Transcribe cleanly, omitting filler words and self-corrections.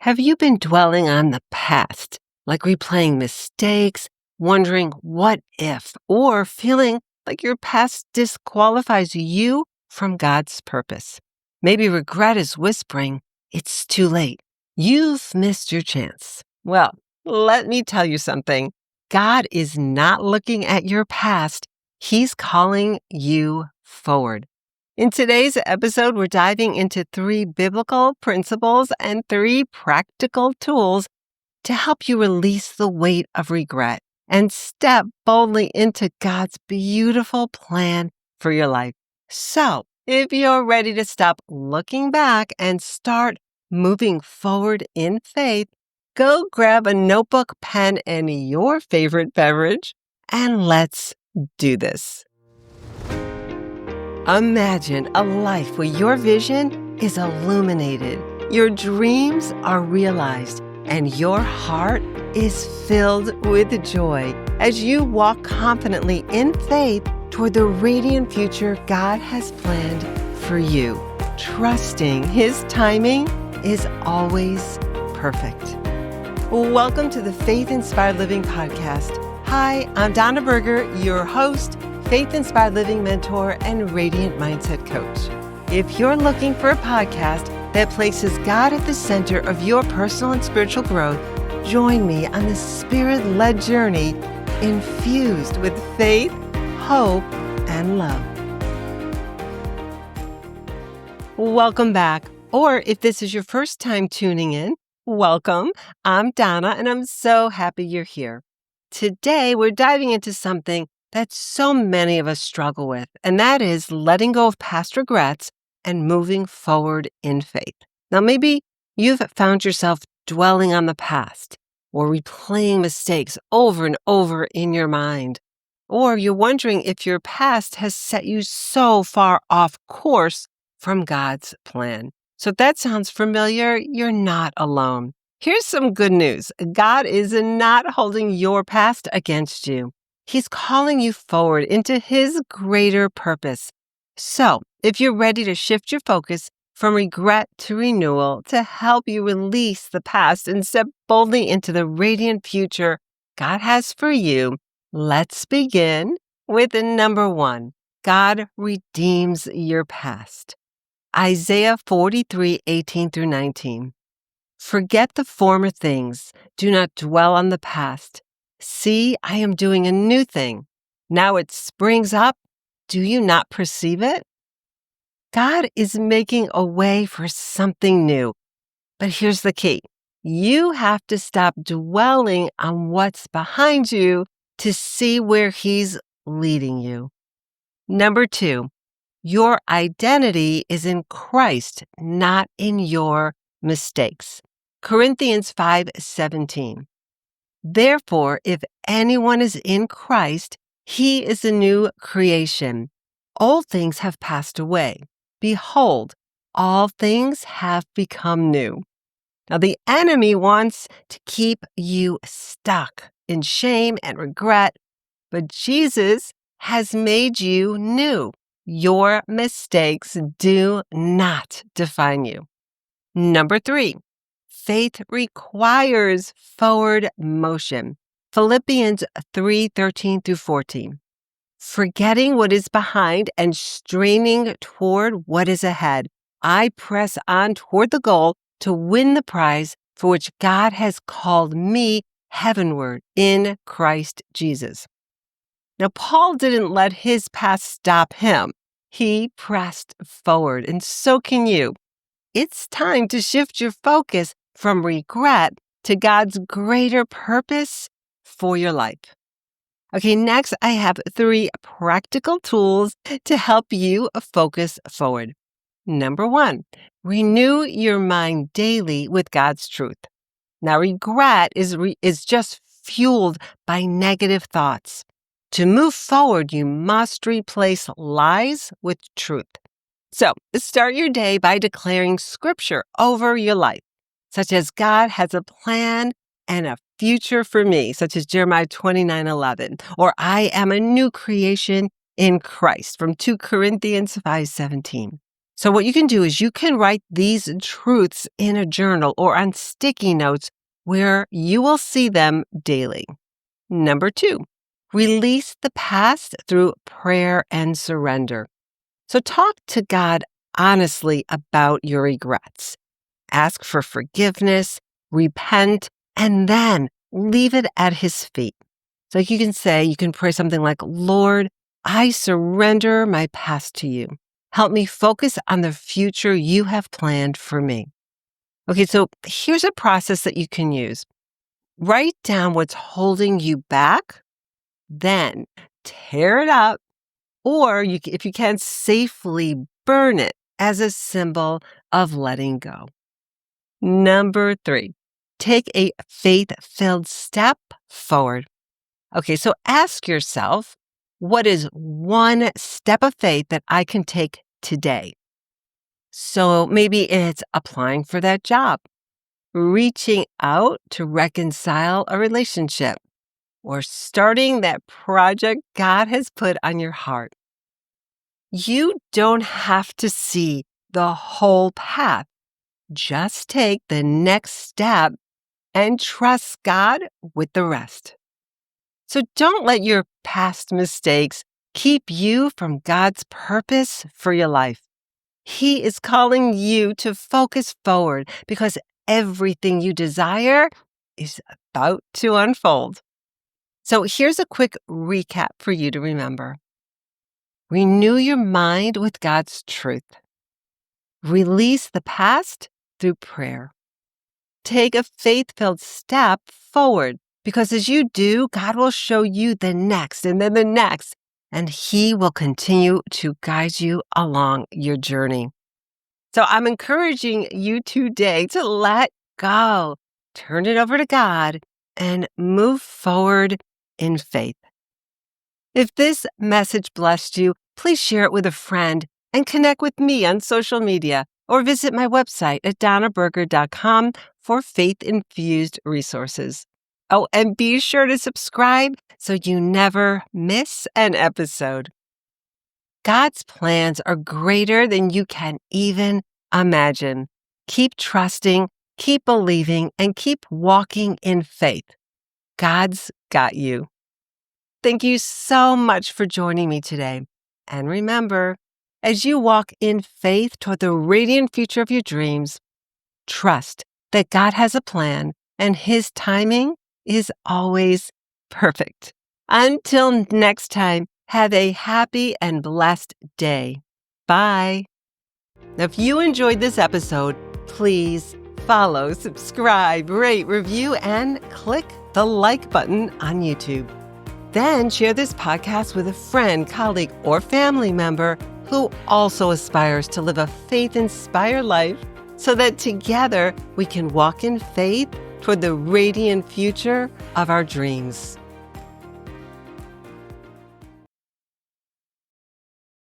Have you been dwelling on the past, like replaying mistakes, wondering what if, or feeling like your past disqualifies you from God's purpose? Maybe regret is whispering, it's too late. You've missed your chance. Well, let me tell you something. God is not looking at your past. He's calling you forward. In today's episode, we're diving into 3 biblical principles and 3 practical tools to help you release the weight of regret and step boldly into God's beautiful plan for your life. So, if you're ready to stop looking back and start moving forward in faith, go grab a notebook, pen, and your favorite beverage, and let's do this. Imagine a life where your vision is illuminated, your dreams are realized, and your heart is filled with joy as you walk confidently in faith toward the radiant future God has planned for you, trusting His timing is always perfect. Welcome to the Faith Inspired Living Podcast. Hi, I'm Donna Burgher, your host, Faith Inspired Living mentor, and Radiant Mindset coach. If you're looking for a podcast that places God at the center of your personal and spiritual growth, join me on this Spirit-led journey infused with faith, hope, and love. Welcome back. Or if this is your first time tuning in, welcome. I'm Donna, and I'm so happy you're here. Today, we're diving into something that so many of us struggle with, and that is letting go of past regrets and moving forward in faith. Now, maybe you've found yourself dwelling on the past or replaying mistakes over and over in your mind, or you're wondering if your past has set you so far off course from God's plan. So if that sounds familiar, you're not alone. Here's some good news. God is not holding your past against you. He's calling you forward into His greater purpose. So, if you're ready to shift your focus from regret to renewal to help you release the past and step boldly into the radiant future God has for you, let's begin with number 1. God redeems your past. Isaiah 43:18-19. Forget the former things. Do not dwell on the past. See, I am doing a new thing. Now it springs up. Do you not perceive it? God is making a way for something new. But here's the key. You have to stop dwelling on what's behind you to see where He's leading you. Number 2, your identity is in Christ, not in your mistakes. Corinthians 5:17. Therefore, if anyone is in Christ, he is a new creation. Old things have passed away. Behold, all things have become new. Now, the enemy wants to keep you stuck in shame and regret, but Jesus has made you new. Your mistakes do not define you. Number 3, faith requires forward motion. Philippians 3:13-14. Forgetting what is behind and straining toward what is ahead, I press on toward the goal to win the prize for which God has called me heavenward in Christ Jesus. Now, Paul didn't let his past stop him. He pressed forward, and so can you. It's time to shift your focus from regret to God's greater purpose for your life. Okay, next I have 3 practical tools to help you focus forward. Number 1, renew your mind daily with God's truth. Now, regret is just fueled by negative thoughts. To move forward, you must replace lies with truth. So, start your day by declaring scripture over your life, such as God has a plan and a future for me, such as Jeremiah 29:11, or I am a new creation in Christ from 2 Corinthians 5:17. So what you can do is you can write these truths in a journal or on sticky notes where you will see them daily. Number 2, release the past through prayer and surrender. So talk to God honestly about your regrets. Ask for forgiveness, repent, and then leave it at His feet. So you can pray something like, Lord, I surrender my past to you. Help me focus on the future you have planned for me. Okay, so here's a process that you can use. Write down what's holding you back, then tear it up, or if you can, safely burn it as a symbol of letting go. Number 3, take a faith-filled step forward. Okay, so ask yourself, what is one step of faith that I can take today? So maybe it's applying for that job, reaching out to reconcile a relationship, or starting that project God has put on your heart. You don't have to see the whole path. Just take the next step and trust God with the rest. So don't let your past mistakes keep you from God's purpose for your life. He is calling you to focus forward because everything you desire is about to unfold. So here's a quick recap for you to remember. Renew your mind with God's truth. Release the past through prayer. Take a faith-filled step forward because as you do, God will show you the next and then the next, and He will continue to guide you along your journey. So I'm encouraging you today to let go, turn it over to God, and move forward in faith. If this message blessed you, please share it with a friend and connect with me on social media or visit my website at donnaburgher.com for faith-infused resources. Oh, and be sure to subscribe so you never miss an episode. God's plans are greater than you can even imagine. Keep trusting, keep believing, and keep walking in faith. God's got you. Thank you so much for joining me today. And remember, as you walk in faith toward the radiant future of your dreams, trust that God has a plan and His timing is always perfect. Until next time, have a happy and blessed day. Bye. If you enjoyed this episode, please follow, subscribe, rate, review, and click the like button on YouTube. Then share this podcast with a friend, colleague, or family member who also aspires to live a faith-inspired life so that together we can walk in faith toward the radiant future of our dreams.